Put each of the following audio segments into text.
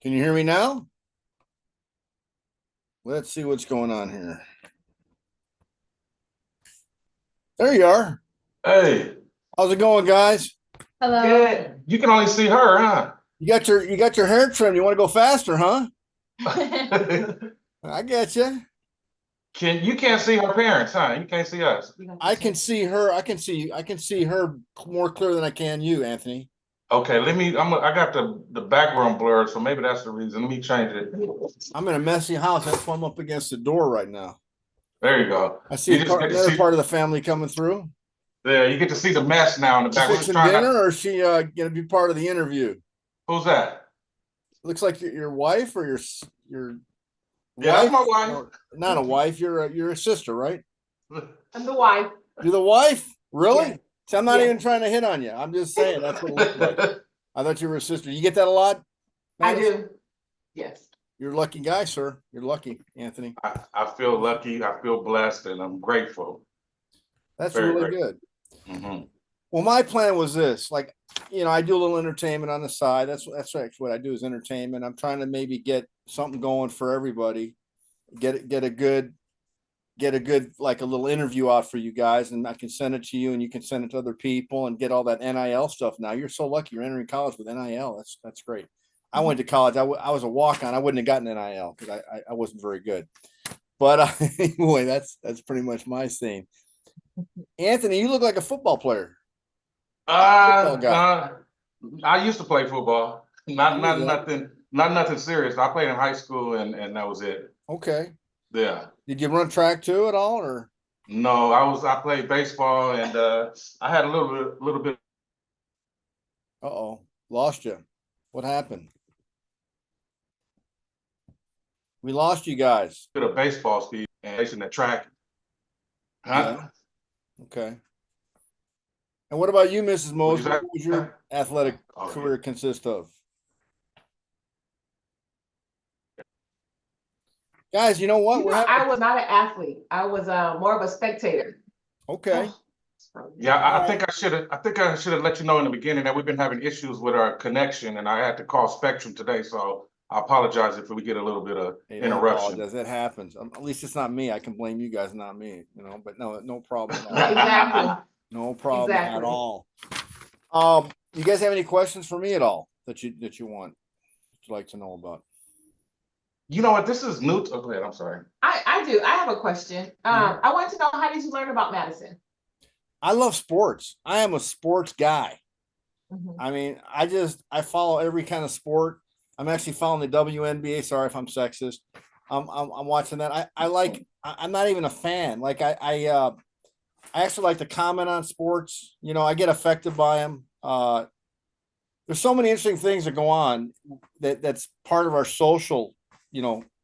Can you hear me now? Let's see what's going on here. There you are. Hey, How's it going, guys? Hello. good. You can only see her, huh? You got your hair trimmed. You want to go faster, huh? I get you. You can't see her parents, huh? You can't see us. I can see her. I can see her more clear than I can you, Anthony. Okay, I got the background blurred, so maybe that's the reason. Let me change it. I'm in a messy house. That's why I'm up against the door right now. There you go. I see You just get to another see part of the family coming through. there. You get to see the mess now in the She back. We're just fixing trying dinner, to. or is she gonna be part of the interview? Who's that? Looks like your wife or your Yeah, that's wife. my wife. No, not a wife. You're a sister, right? I'm the wife. You're the wife? Really? Yes. See, I'm not Yes. even trying to hit on you. I'm just saying that's what it looked like. I thought you were a sister. You get that a lot, I Madison? do. Yes. You're a lucky guy, sir. You're lucky, Anthony. I feel lucky. I feel blessed, and I'm grateful. That's Very really grateful. good. Hmm. Well, my plan was this. Like, I do a little entertainment on the side. That's actually what I do is entertainment. I'm trying to maybe get something going for everybody. Get a good like a little interview out for you guys, and I can send it to you, and you can send it to other people, and get all that NIL stuff. Now you're so lucky you're entering college with NIL. That's great. I went to college. I was a walk on. I wouldn't have gotten NIL because I wasn't very good. But anyway, that's pretty much my scene. Anthony, you look like a football player, football guy. Uh, I used to play football. I Not knew not that. nothing not nothing serious. I played in high school and that was it. Okay. Yeah. Did you run track too at all, or? No, I played baseball and I had a little bit Uh-oh, lost you. What happened? We lost you guys. of baseball speed and racing the track. Yeah. Huh? Okay. And what about you, Mrs. Would you Mosby? say? What was your athletic Oh yeah. career consist of? Guys, you know what? We're having I was not an athlete. I was more of a spectator. okay. Yeah, All I right. think I should have let you know in the beginning that we've been having issues with our connection and I had to call Spectrum today, so I apologize if we get a little bit of Hey, don't interruption. apologize. That happens. At least it's not me. I can blame you guys, not me. But no problem at all. Exactly. No problem at Exactly. all. You guys have any questions for me at all that you want that you'd like to know about? You know what? This is new. Oh, go ahead. I'm sorry. I do. I have a question. Mhm. I want to know, how did you learn about Madison? I love sports. I am a sports guy. Mhm. I mean, I follow every kind of sport. I'm actually following the WNBA. Sorry if I'm sexist. I'm watching that. I'm not even a fan. Like I actually like to comment on sports. I get affected by them. There's so many interesting things that go on that's part of our social,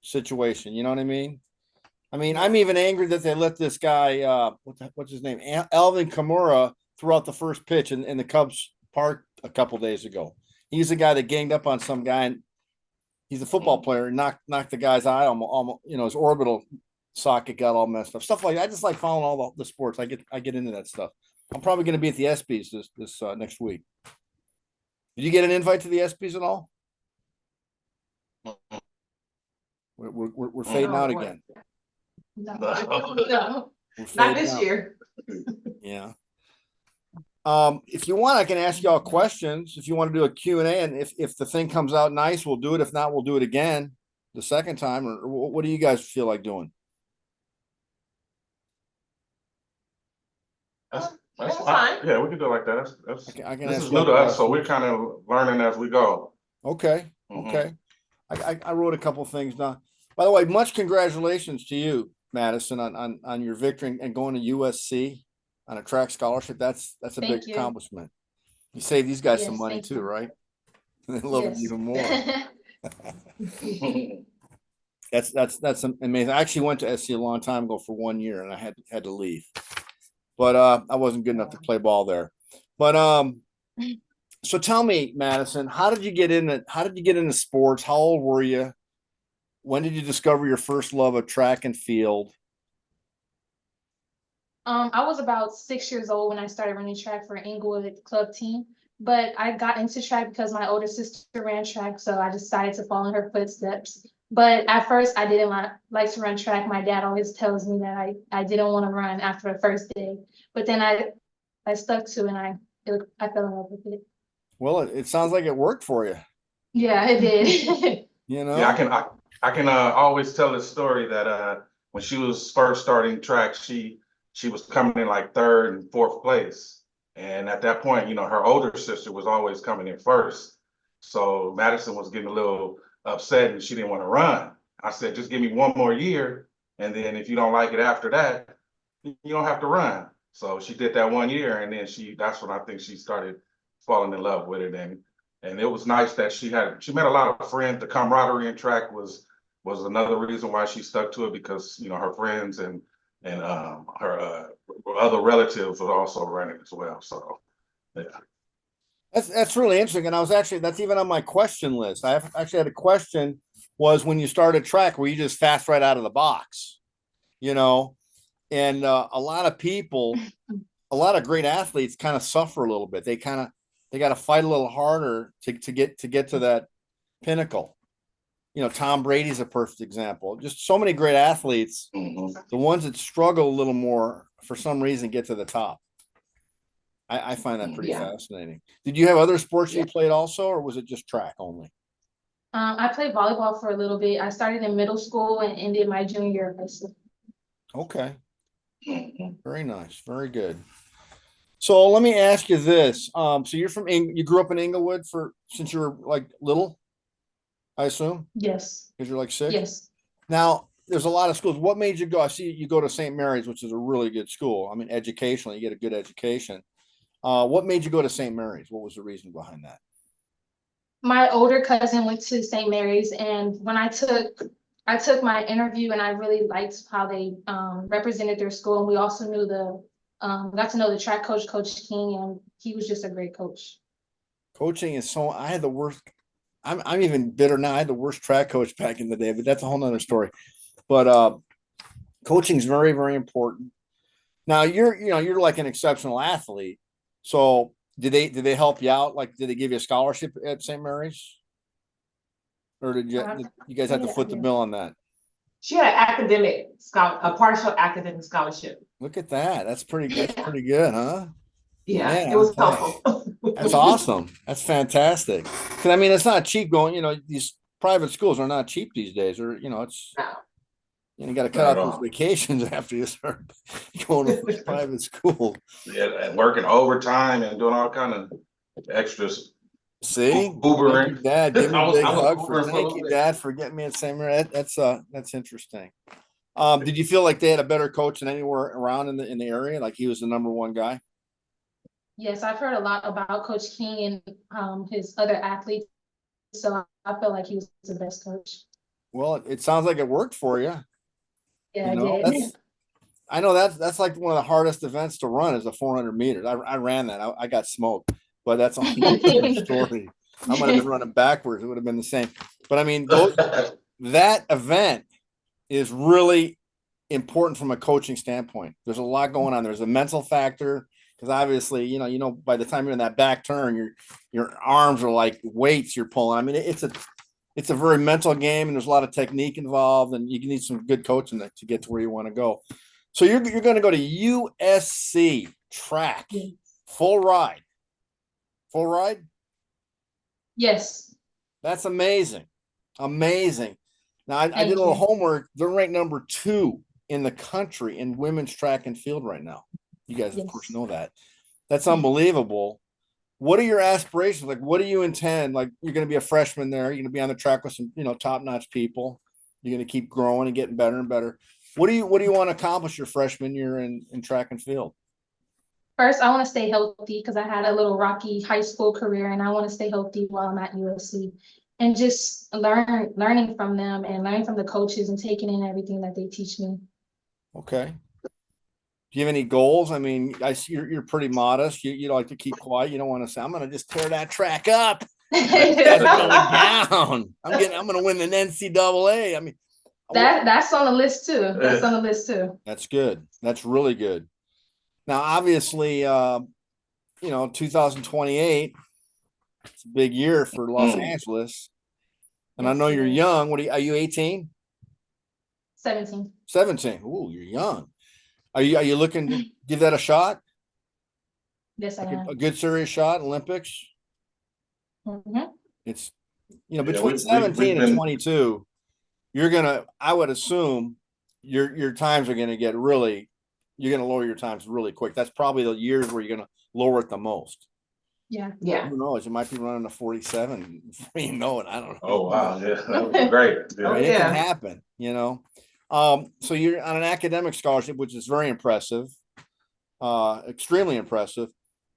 situation. You know what I mean? I'm Yeah. even angry that they let this guy, what's his name, Alvin Kamara, throw out the first pitch in the Cubs park a couple days ago. He's the guy that ganged up on some guy, and he's a football player, and knocked the guy's eye almost, his orbital socket got all messed up. Stuff like that. I just like following all the sports. I get into that stuff. I'm probably going to be at the ESPYS this next week. Did you get an invite to the ESPYS at all? We're fading No, out what? again. No. No. No. We're Not fading this out. year. Yeah. If you want, I can ask y'all questions. If you want to do a Q&A, and if the thing comes out nice, we'll do it. If not, we'll do it again the second time. Or what do you guys feel like doing? That's Fine. yeah, we can do it like that. I can This ask is y'all new to us, so questions. we're kind of learning as we go. Okay. Hmm. Okay. I wrote a couple things down. By the way, much congratulations to you, Madison, on your victory and going to USC on a track scholarship. That's a big Thank you. accomplishment. You save these guys some Yes, money thank too, you. right? They love it Yes. even more. That's amazing. I actually went to SC a long time ago for 1 year, and I had to leave. But I wasn't good enough to play ball there. But so tell me, Madison, how did you get into sports? How old were you? When did you discover your first love of track and field? I was about 6 years old when I started running track for Inglewood club team. but I got into track because my older sister ran track, so I decided to follow in her footsteps. But at first, I didn't like to run track. My dad always tells me that I didn't want to run after the first day. But then I stuck to it, and I fell in love with it. Well, it sounds like it worked for you. Yeah, it did. You know? Yeah, I can always tell this story that when she was first starting track, she was coming in like third and fourth place. And at that point, you know, her older sister was always coming in first. So Madison was getting a little upset and she didn't want to run. I said, just give me one more year. And then if you don't like it after that, you don't have to run. So she did that 1 year, and then that's when I think she started falling in love with it. And it was nice that she met a lot of friends. The camaraderie in track was another reason why she stuck to it, because, you know, her friends and her other relatives were also running as well. So yeah. That's really interesting. And that's even on my question list. I actually had a question, was when you started track, were you just fast right out of the box? You know, and a lot of people, a lot of great athletes kind of suffer a little bit. They got to fight a little harder to get to that pinnacle. You know, Tom Brady's a perfect example. Just so many great athletes, Mhm. the ones that struggle a little more for some reason get to the top. I find that pretty fascinating. Did you have other sports you played also, or was it just track only? I played volleyball for a little bit. I started in middle school and ended my junior year of high school. Okay. Very nice. Very good. So let me ask you this. So you're you grew up in Inglewood since you were like little, I assume? Yes. Because you're like 6? Yes. Now, there's a lot of schools. What made you go? I see you go to St. Mary's, which is a really good school. I mean, educationally, you get a good education. What made you go to St. Mary's? What was the reason behind that? My older cousin went to St. Mary's, and when I took my interview, and I really liked how they represented their school. And we also got to know the track coach, Coach King, and he was just a great coach. Coaching is I had the worst. I'm even bitter now. I had the worst track coach back in the day, but that's a whole nother story. But coaching is very, very important. Now you're like an exceptional athlete. So did they help you out? Like, did they give you a scholarship at St. Mary's? Or did you guys have to foot the bill on that? She had a partial academic scholarship. Look at that. That's pretty good, huh? Yeah, Man, it was I'll tell helpful. That's awesome. That's fantastic. Because I mean, it's not cheap going. You know, these private schools are not cheap these days. Or it's No. you got to cut out those vacations after you start going to this private school. Yeah, and working overtime and doing all kind of extras. See, Ubering. Thank you, Dad. Give me a big hug thank you, bit. Dad, for getting me at St. Mary. That's interesting. Did you feel like they had a better coach than anywhere around in the area? Like he was the number one guy? Yes, I've heard a lot about Coach King and his other athletes, so I feel like he was the best coach. Well, it sounds like it worked for you. Yeah, You know, I did. I know that's like one of the hardest events to run is the 400 meters. I ran that. I got smoked, but that's a whole different story. I might have been running backwards. It would have been the same. But I mean, that event is really important from a coaching standpoint. There's a lot going on. There's a mental factor because obviously, by the time you're in that back turn, your arms are like weights you're pulling. I mean, it's a very mental game, and there's a lot of technique involved, and you need some good coaching to get to where you want to go. So you're going to go to USC track, full ride. Full ride? Yes. That's amazing. Amazing. Now, I did a little homework. They're ranked number 2 in the country in women's track and field right now. You guys, of course, know that. That's unbelievable. What are your aspirations? Like, what do you intend? Like, you're going to be a freshman there. You're going to be on the track with some, top-notch people. You're going to keep growing and getting better and better. What do you want to accomplish your freshman year in track and field? First, I want to stay healthy because I had a little rocky high school career, and I want to stay healthy while I'm at USC and just learning from them and learning from the coaches and taking in everything that they teach me. Okay. Do you have any goals? I mean, I see you're pretty modest. You like to keep quiet. You don't want to say, I'm going to just tear that track up. You guys are going down. I'm going to win an NCAA. I mean, that's on the list too. That's on the list too. That's good. That's really good. Now, obviously, 2028, It's a big year for Los Mm. Angeles. And I Yes, know it you're is. young. Are you 18? 17. 17. Ooh, you're young. Are you looking to give that a shot? Yes, I Like am. a good serious shot, Olympics? Mhm. It's Yeah, between we've 17 and been 22, I would assume your times are gonna get really, you're gonna lower your times really quick. That's probably the years where you're gonna lower it the most. Yeah. Yeah. Who knows? You might be running a 47 before you know it. I don't know. oh wow, yeah, that would be great. I Oh, mean, Yeah. it can yeah. happen, So you're on an academic scholarship, which is very impressive, extremely impressive.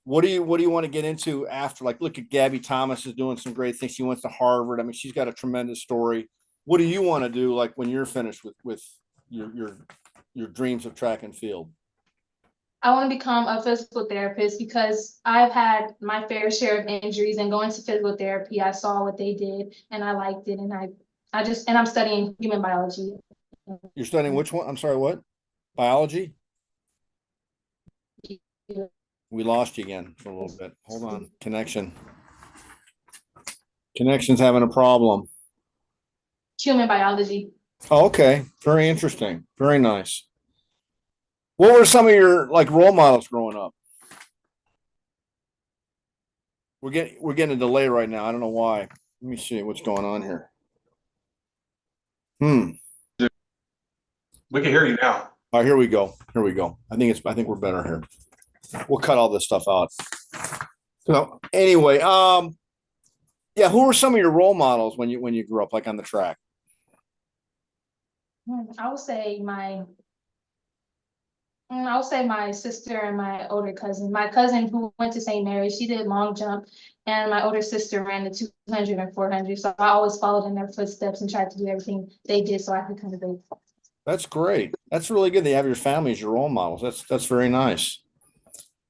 What do you want to get into after? Like, look at Gabby Thomas is doing some great things. She went to Harvard. I mean, she's got a tremendous story. What do you want to do, like when you're finished with your dreams of track and field? I want to become a physical therapist because I've had my fair share of injuries, and going to physical therapy, I saw what they did and I liked it. And and I'm studying human biology. You're studying which one? I'm sorry, what? Biology? We lost you again for a little bit. Hold on. Connection's having a problem. Human biology. Oh, okay. Very interesting. Very nice. What were some of your like role models growing up? We're getting a delay right now. I don't know why. Let me see what's going on here. We can hear you now. All right, here we go. Here we go. I think we're better here. We'll cut all this stuff out. So anyway, yeah, who were some of your role models when you grew up, like on the track? I would say my sister and my older cousin. My cousin who went to St. Mary's, she did long jump, and my older sister ran the 200 and 400. So I always followed in their footsteps and tried to do everything they did so I could kind of be. That's great. That's really good. They have your family as your role models. That's very nice.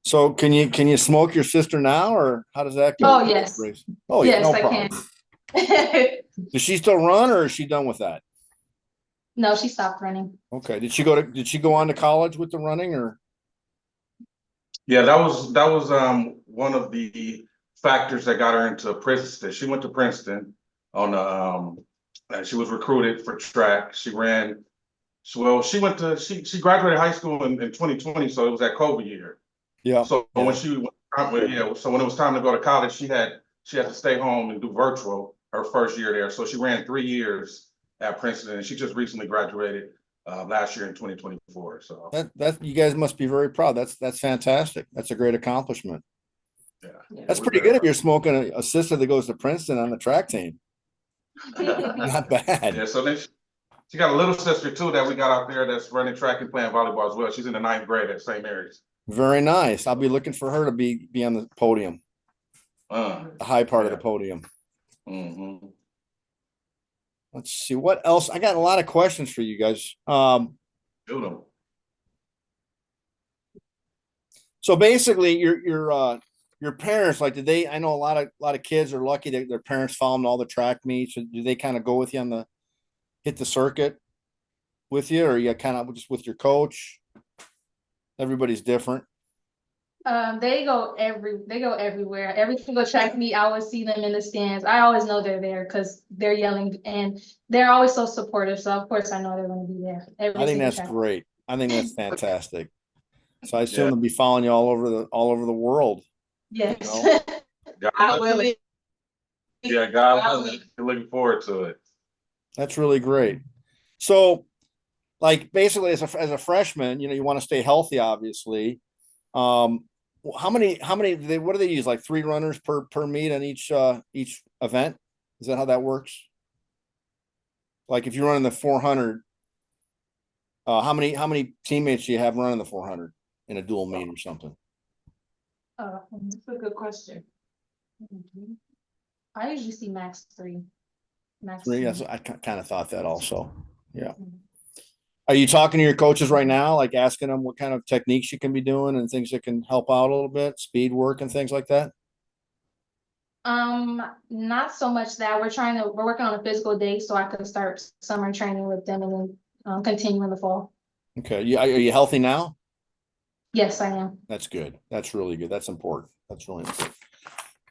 So can you smoke your sister now, or how does that go? Oh, yes. Oh yeah, Yes, no I problem. can. Does she still run, or is she done with that? No, she stopped running. Okay. Did she go on to college with the running, or? Yeah, that was one of the factors that got her into Princeton. She went to Princeton on and she was recruited for track. She graduated high school in 2020, so it was that COVID year. Yeah. So Yeah. when it was time to go to college, she had to stay home and do virtual her first year there. So she ran 3 years at Princeton, and she just recently graduated last year in 2024. So That you guys must be very proud. That's fantastic. That's a great accomplishment. yeah, That's we're pretty very good if you're smoking a sister that goes to Princeton on the track team. proud. Not bad. Yeah, so then she got a little sister too that we got out there that's running track and playing volleyball as well. She's in the 9th grade at St. Mary's. Very nice. I'll be looking for her to be on the podium, the high part of the Yeah. podium. Mhm. Let's see what else. I got a lot of questions for you guys. Shoot 'em. So basically, your parents, like, did they? I know a lot of kids are lucky that their parents follow them to all the track meets. Do they kind of go with you on hit the circuit with you, or you kind of just with your coach? Everybody's different. They go everywhere. Every single track meet, I always see them in the stands. I always know they're there because they're yelling and they're always so supportive. So of course I know they're going to be there. Every I think single that's track. great. I think that's fantastic. So I assume Yeah. they'll be following you all over the world. Yes. You I will. Yeah, God willing, looking forward to it. That's really great. So, like, basically, as a freshman, you want to stay healthy, obviously. Um, what do they use? Like 3 runners per meet on each event? Is that how that works? Like if you're running the 400, how many teammates do you have running the 400 in a dual meet or something? That's a good question. I usually see max 3. Max 3. 3. Yes, I kind of thought that also. Yeah. Are you talking to your coaches right now, like asking them what kind of techniques you can be doing and things that can help out a little bit, speed work and things like that? Not so much that we're working on a physical day so I can start summer training with them and then continue in the fall. Okay. Are you healthy now? Yes, I am. That's good. That's really good. That's important. That's really important.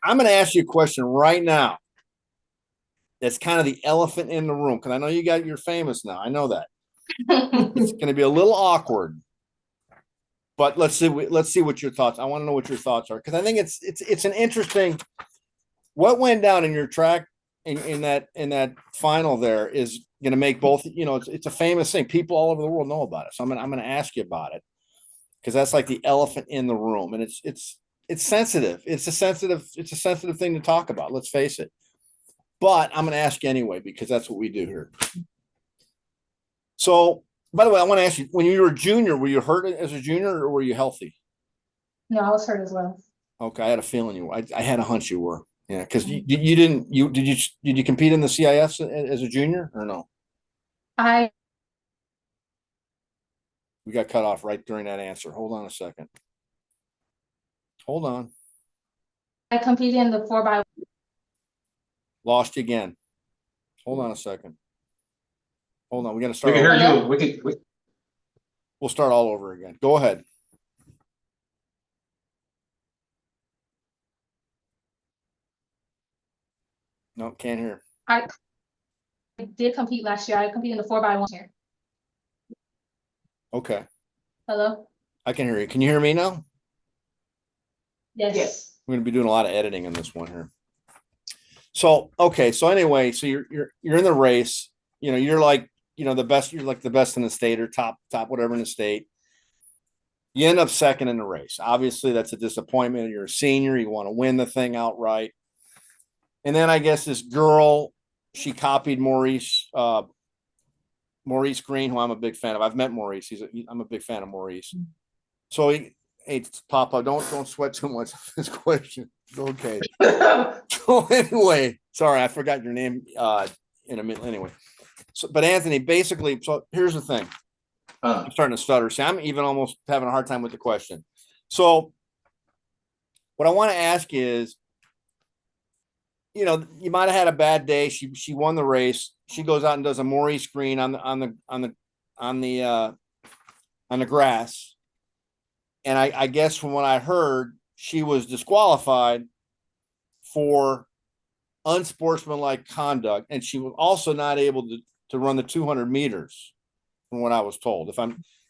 I'm going to ask you a question right now. That's kind of the elephant in the room because I know you're famous now. I know that it's going to be a little awkward, but let's see what your thoughts. I want to know what your thoughts are because I think it's an interesting. What went down in your track in that final there is going to make both. It's a famous thing. People all over the world know about it. So I'm going to ask you about it because that's like the elephant in the room, and it's sensitive. It's a sensitive thing to talk about. Let's face it. But I'm going to ask you anyway because that's what we do here. So, by the way, I want to ask you: when you were a junior, were you hurt as a junior or were you healthy? No, I was hurt as well. Okay, I had a feeling you were. I had a hunch you were. Yeah, because you didn't. Did you compete in the CIS as a junior or no? We got cut off right during that answer. Hold on a second. Hold on. I competed in the 4x1. Lost you again. Hold on a second. Hold on. We're gonna We start. can hear over. you. We'll start all over again. Go ahead. No, can't hear. I did compete last year. I competed in the 4x1 here. Okay, Hello? I can hear you. Can you hear me now? Yes. Yes. We're gonna be doing a lot of editing in this one here. So okay, so anyway, so you're in the race. You're like the best. You're like the best in the state or top whatever in the state. You end up second in the race. Obviously, that's a disappointment. You're a senior. You want to win the thing outright. And then I guess this girl, she copied Maurice Green, who I'm a big fan of. I've met Maurice. I'm a big fan of Maurice. So hey, Papa, don't sweat too much on this question. It's okay. So anyway, sorry, I forgot your name in a minute. Anyway, but Anthony, basically, so here's the thing. I'm starting to stutter. See, I'm even almost having a hard time with the question. So what I want to ask is, you might have had a bad day. She won the race. She goes out and does a Maurice Green on the grass. And I guess from what I heard, she was disqualified for unsportsmanlike conduct, and she was also not able to run the 200 meters, from what I was told.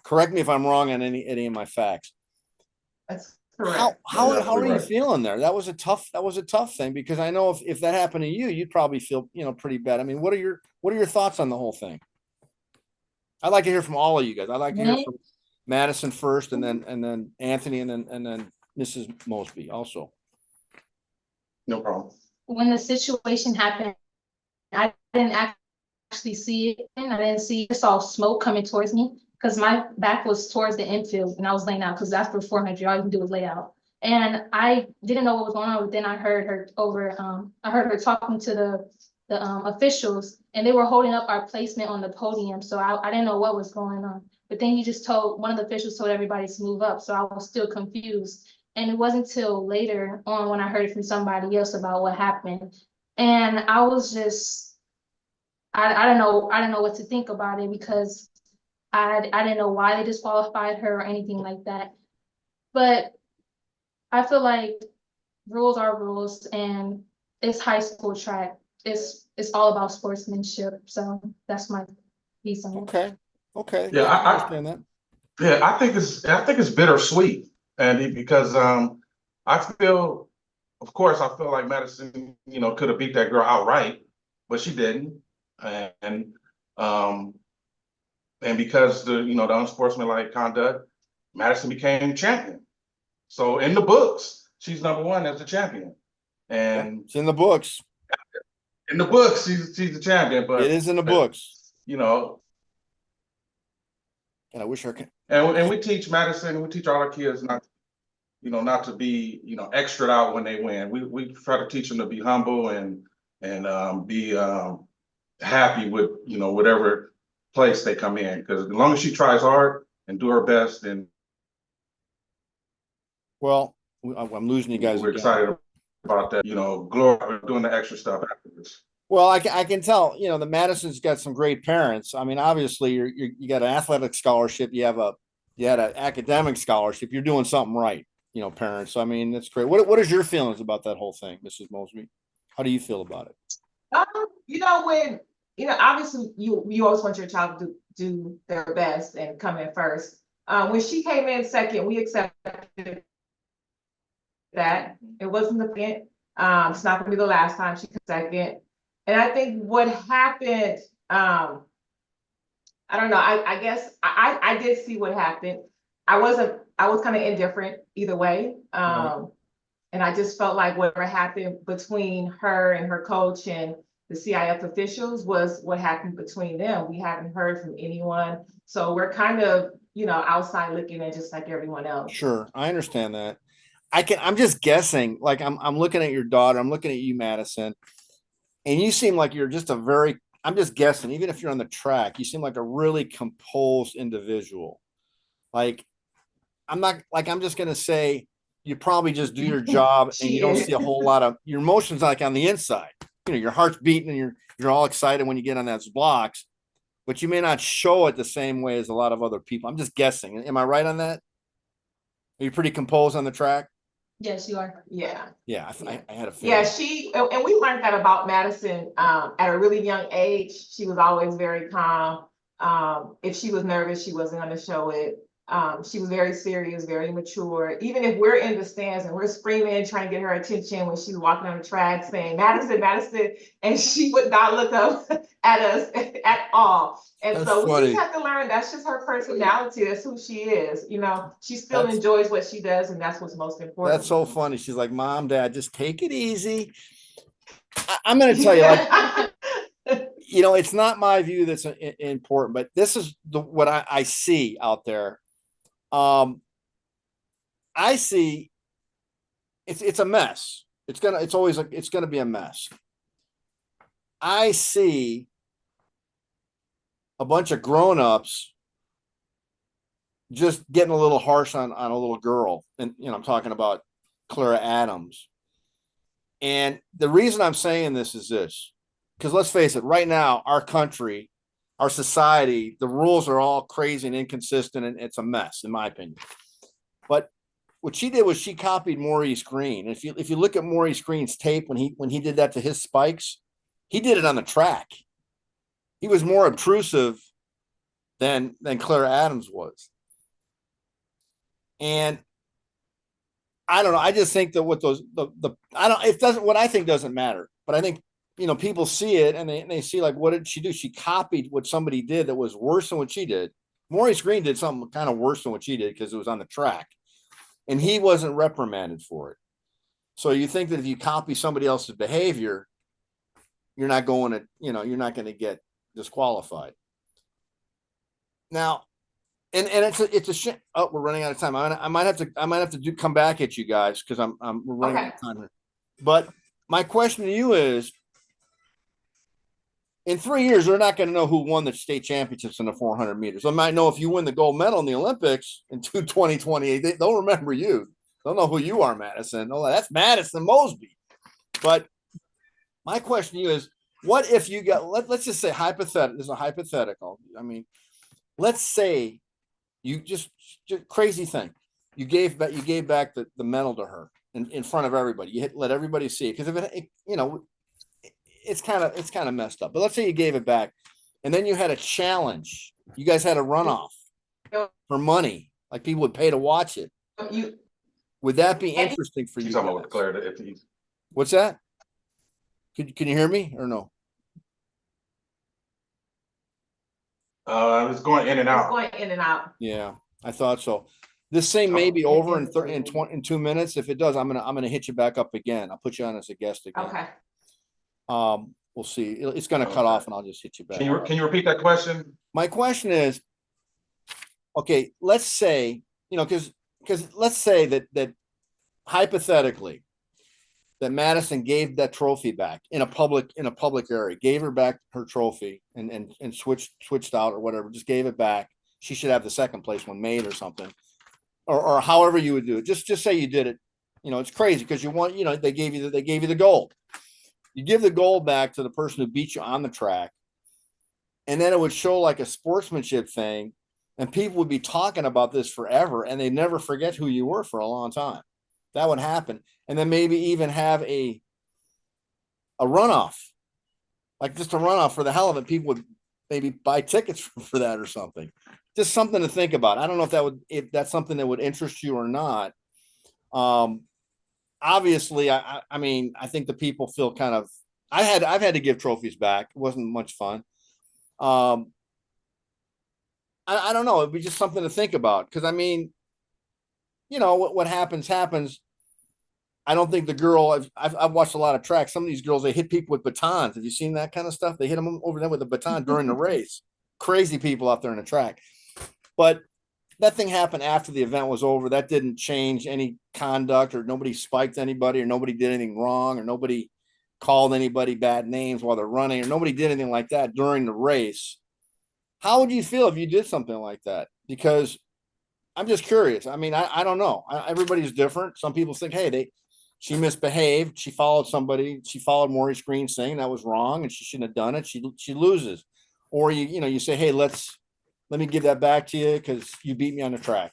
Correct me if I'm wrong on any of my facts. That's correct. How are you right. feeling there? That was a tough thing because I know if that happened to you, you'd probably feel pretty bad. I mean, what are your thoughts on the whole thing? I'd like to hear from all of you guys. I'd like to hear from Madison first, and then Anthony, and then Mrs. Mosby also. No problem. When the situation happened, I didn't actually see it. I didn't see. I saw smoke coming towards me because my back was towards the infield and I was laying out because after 400, all you can do is lay out. And I didn't know what was going on. But then I heard her talking to the officials, and they were holding up our placement on the podium. So I didn't know what was going on. But then one of the officials told everybody to move up. So I was still confused. And it wasn't until later on when I heard from somebody else about what happened. And I was just, I don't know what to think about it because I didn't know why they disqualified her or anything like that. But I feel like rules are rules, and it's high school track. It's all about sportsmanship. So that's my piece on it. Okay. Yeah, I understand that. Yeah, I think it's bittersweet, Andy, because I feel, of course, I feel like Madison, could have beat that girl outright, but she didn't, and because the unsportsmanlike conduct, Madison became champion. So in the books, she's number one as the champion, and It's in the books. in the books, she's the champion. But It is in the books. And I wish her could. And we teach Madison, we teach all our kids not to be, extra out when they win. We try to teach them to be humble and be happy with, whatever place they come in. Because as long as she tries hard and do her best, then Well, I'm losing you guys. we're again. excited about that, glory doing the extra stuff afterwards. Well, I can tell, the Madison's got some great parents. I mean, obviously you got an athletic scholarship. You had an academic scholarship. You're doing something right. parents. So, I mean, that's great. What is your feelings about that whole thing, Mrs. Mosby? How do you feel about it? When, obviously you always want your child to do their best and come in first. When she came in second, we accepted that. It wasn't the end. It's not gonna be the last time she comes second. And I think what happened, I don't know, I guess I did see what happened. I was kind of indifferent either way. Right. And I just felt like whatever happened between her and her coach and the CIF officials was what happened between them. We haven't heard from anyone. So we're kind of, outside looking at just like everyone else. Sure, I understand that. I'm just guessing. Like I'm looking at your daughter. I'm looking at you, Madison, and you seem like you're just I'm just guessing. Even if you're on the track, you seem like a really composed individual. Like I'm just gonna say you probably just do your job and you don't see a whole lot of your emotions like on the inside. Your heart's beating and you're all excited when you get on those blocks, but you may not show it the same way as a lot of other people. I'm just guessing. Am I right on that? Are you pretty composed on the track? Yes, you are. Yeah. Yeah, I had a feeling. Yeah, and we learned that about Madison at a really young age. She was always very calm. If she was nervous, she wasn't going to show it. She was very serious, very mature. Even if we're in the stands and we're screaming, trying to get her attention when she's walking on the track saying, Madison, Madison, and she would not look up at us at all. And That's so we funny. just have to learn that's just her personality. That's who she is. She still enjoys what she does, and that's what's most important. That's so funny. She's like, Mom, Dad, just take it easy. I'm going to tell you, like, it's not my view that's important, but this is what I see out there. I see it's a mess. It's gonna be a mess. I see a bunch of grown-ups just getting a little harsh on a little girl. And I'm talking about Clara Adams. And the reason I'm saying this is this, because let's face it, right now, our country, our society, the rules are all crazy and inconsistent, and it's a mess, in my opinion. But what she did was she copied Maurice Green. If you look at Maurice Green's tape when he did that to his spikes, he did it on the track. He was more obtrusive than Clara Adams was. And I don't know. I just think that what what I think doesn't matter. But I think people see it and they see like, what did she do? She copied what somebody did that was worse than what she did. Maurice Green did something kind of worse than what she did because it was on the track, and he wasn't reprimanded for it. So you think that if you copy somebody else's behavior, you're not going to get disqualified. Now, and it's a shame. Oh, we're running out of time. I might have to come back at you guys because we're running out of time here. But my question to you is, in 3 years, they're not going to know who won the state championships in the 400 meters. They might know if you win the gold medal in the Olympics in 2028. They'll remember you. They'll know who you are, Madison. Oh, that's Madison Mosby. But my question to you is, what if you got, let's just say hypothetical. This is a hypothetical. I mean, let's say you just crazy thing. You gave back the medal to her in front of everybody. You let everybody see it. Because if it's kind of messed up. But let's say you gave it back, and then you had a challenge. You guys had a runoff for money, like people would pay to watch it. Would that be interesting for you? She's talking about What's that? Can you hear me or no? It's going in and out. It's going in and out. Yeah, I thought so. This thing may be over in 2 minutes. If it does, I'm gonna hit you back up again. I'll put you on as a guest again. Okay. We'll see. It's gonna cut off, and I'll just hit you back. Can you repeat that question? My question is, okay, let's say, because let's say that hypothetically that Madison gave that trophy back in a public area, gave her back her trophy and switched out or whatever, just gave it back. She should have the second place one made or something, or however you would do it. Just say you did it. It's crazy because you want, they gave you the gold. You give the gold back to the person who beat you on the track, and then it would show like a sportsmanship thing and people would be talking about this forever, and they never forget who you were for a long time. That would happen, and then maybe even have a runoff, like just a runoff for the hell of it. People would maybe buy tickets for that or something. Just something to think about. I don't know if that's something that would interest you or not. Obviously, I mean, I think the people feel kind of. I've had to give trophies back. It wasn't much fun. I don't know. It'd be just something to think about, because I mean, what happens happens. I don't think the girl. I've watched a lot of tracks. Some of these girls, they hit people with batons. Have you seen that kind of stuff? They hit them over them with a baton during the race. Crazy people out there in the track. But that thing happened after the event was over. That didn't change any conduct, or nobody spiked anybody, or nobody did anything wrong, or nobody called anybody bad names while they're running, or nobody did anything like that during the race. How would you feel if you did something like that? Because I'm just curious. I mean, I don't know. Everybody's different. Some people think, hey, she misbehaved. She followed somebody. She followed Maurice Green saying that was wrong, and she shouldn't have done it. She loses. Or you say, hey, let me give that back to you because you beat me on the track.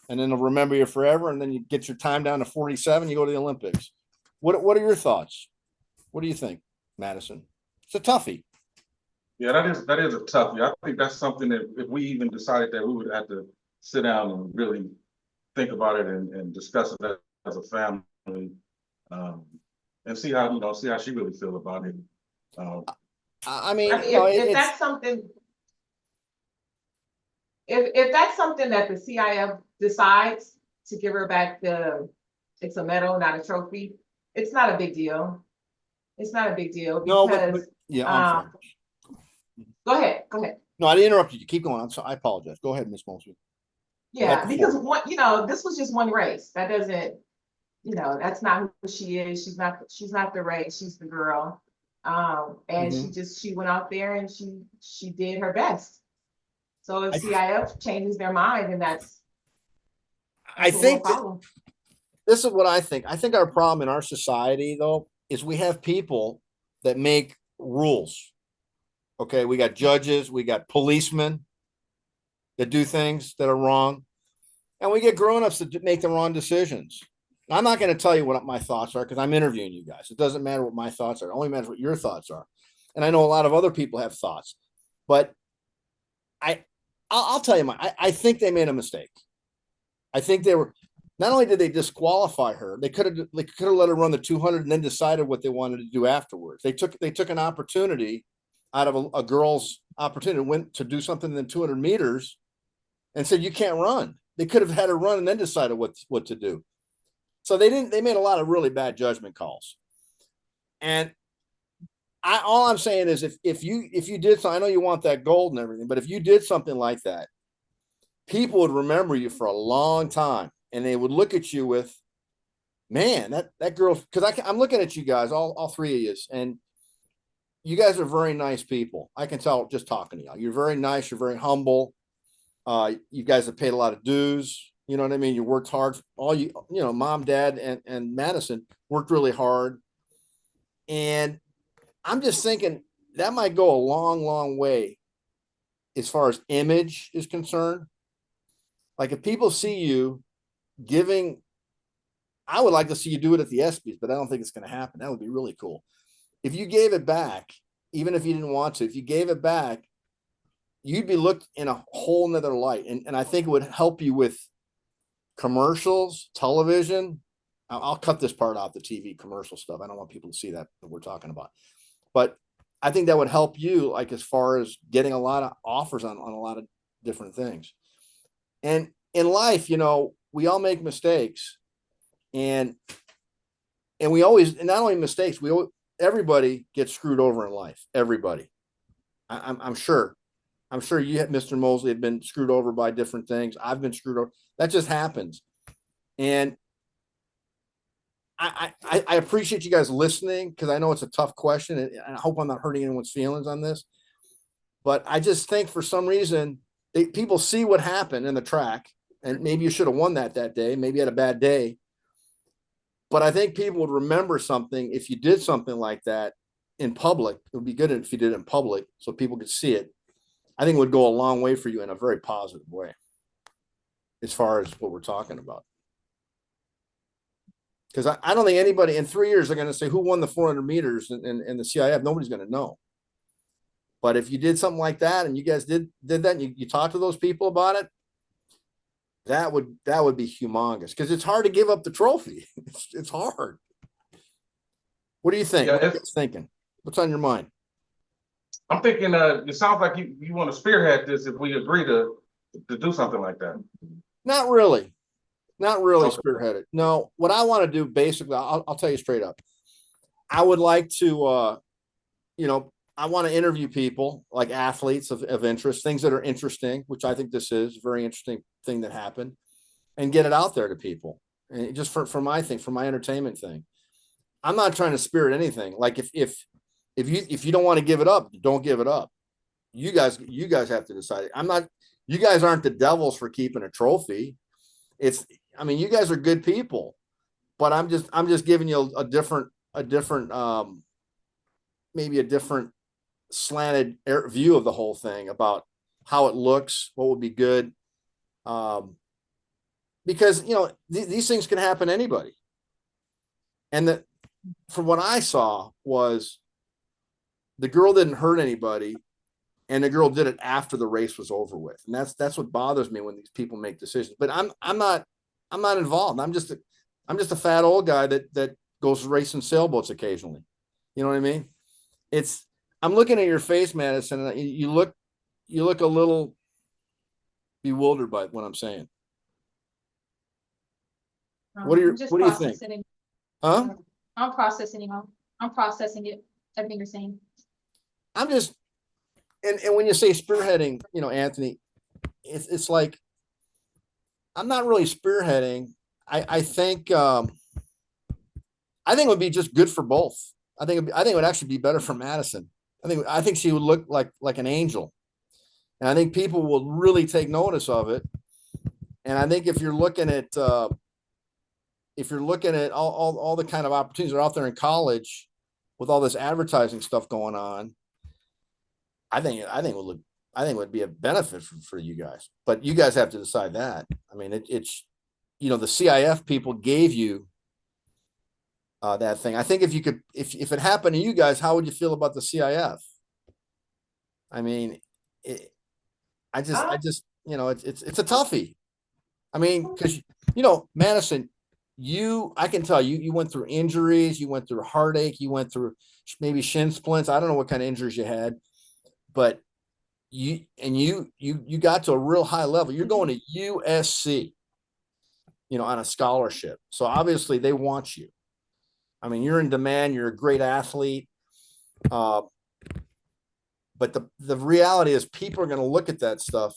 And then they'll remember you forever. And then you get your time down to 47, you go to the Olympics. What are your thoughts? What do you think, Madison? It's a toughie. Yeah, that is a toughie. I think that's something that if we even decided that, we would have to sit down and really think about it and discuss it as a family, and see how she really feel about it. I mean, if that's something, if that's something that the CIF decides to give her back, it's a medal, not a trophy. It's not a big deal. It's not a big deal because but yeah, I'm sorry. Go ahead. No, I didn't interrupt you. Keep going. I apologize. Go ahead, Miss Mosby. Yeah, because this was just one race. That doesn't, that's not who she is. She's not the race. She's the girl. And she went out there and she did her best. So if CIF changes their mind, and I think this is what I think. I think our problem in our society, though, is we have people that make rules. Okay, we got judges, we got policemen that do things that are wrong, and we get grown-ups that make the wrong decisions. Now, I'm not going to tell you what my thoughts are because I'm interviewing you guys. It doesn't matter what my thoughts are. It only matters what your thoughts are. And I know a lot of other people have thoughts, but I'll tell you I think they made a mistake. I think they were, not only did they disqualify her, they could have let her run the 200 and then decided what they wanted to do afterwards. They took an opportunity out of a girl's opportunity, went to do something in 200 meters and said, you can't run. They could have had her run and then decided what to do. So they made a lot of really bad judgment calls. And all I'm saying is if you did something, I know you want that gold and everything, but if you did something like that, people would remember you for a long time, and they would look at you with, man, that girl, because I'm looking at you guys, all three of you, and you guys are very nice people. I can tell just talking to you. You're very nice. You're very humble. You guys have paid a lot of dues. You know what I mean? You worked hard. Mom, dad, and Madison worked really hard. And I'm just thinking that might go a long, long way as far as image is concerned. Like if people see you giving, I would like to see you do it at the ESPYs, but I don't think it's going to happen. That would be really cool. If you gave it back, even if you didn't want to, if you gave it back, you'd be looked in a whole nother light. And I think it would help you with commercials, television. I'll cut this part out, the TV commercial stuff. I don't want people to see that we're talking about. But I think that would help you, like as far as getting a lot of offers on a lot of different things. And in life, we all make mistakes. And we always, and not only mistakes, everybody gets screwed over in life. Everybody. I'm sure you, Mr. Mosley, have been screwed over by different things. I've been screwed over. That just happens. And I appreciate you guys listening, because I know it's a tough question, and I hope I'm not hurting anyone's feelings on this. But I just think for some reason, people see what happened in the track, and maybe you should have won that day. Maybe you had a bad day. But I think people would remember something if you did something like that in public. It would be good if you did it in public so people could see it. I think it would go a long way for you in a very positive way, as far as what we're talking about. Because I don't think anybody in 3 years are going to say who won the 400 meters in the CIF. Nobody's going to know. But if you did something like that and you guys did that and you talked to those people about it, that would be humongous, because it's hard to give up the trophy. It's hard. What do you think? Yeah, What are you guys thinking? What's on your mind? I'm thinking, it sounds like you want to spearhead this if we agree to do something like that. Not really. Not really Okay. spearheaded. No, what I want to do basically, I'll tell you straight up. I would like to, I want to interview people like athletes of interest, things that are interesting, which I think this is a very interesting thing that happened, and get it out there to people. And just for my thing, for my entertainment thing. I'm not trying to spirit anything. Like if you don't want to give it up, don't give it up. You guys have to decide. You guys aren't the devils for keeping a trophy. You guys are good people, but I'm just giving you a different maybe a different slanted view of the whole thing about how it looks, what would be good. Because these things can happen to anybody. And from what I saw was the girl didn't hurt anybody, and the girl did it after the race was over with. And that's what bothers me when these people make decisions. But I'm not involved. I'm just a fat old guy that goes racing sailboats occasionally. You know what I mean? I'm looking at your face, Madison, and you look a little bewildered by what I'm saying. What do you think? Huh? I'm processing it. I'm processing it. Everything you're saying. I'm just, and when you say spearheading, Anthony, it's like, I'm not really spearheading. I think it would be just good for both. I think it would actually be better for Madison. I think she would look like an angel, and I think people will really take notice of it. And I think if you're looking at all the kind of opportunities that are out there in college with all this advertising stuff going on, I think it would be a benefit for you guys. But you guys have to decide that. I mean, it's the CIF people gave you that thing. I think if it happened to you guys, how would you feel about the CIF? I mean, it's a toughie. I mean, because Madison, I can tell you went through injuries, you went through heartache, you went through maybe shin splints. I don't know what kind of injuries you had, but you got to a real high level. You're going to USC, on a scholarship. So obviously they want you. I mean, you're in demand. You're a great athlete. But the reality is people are going to look at that stuff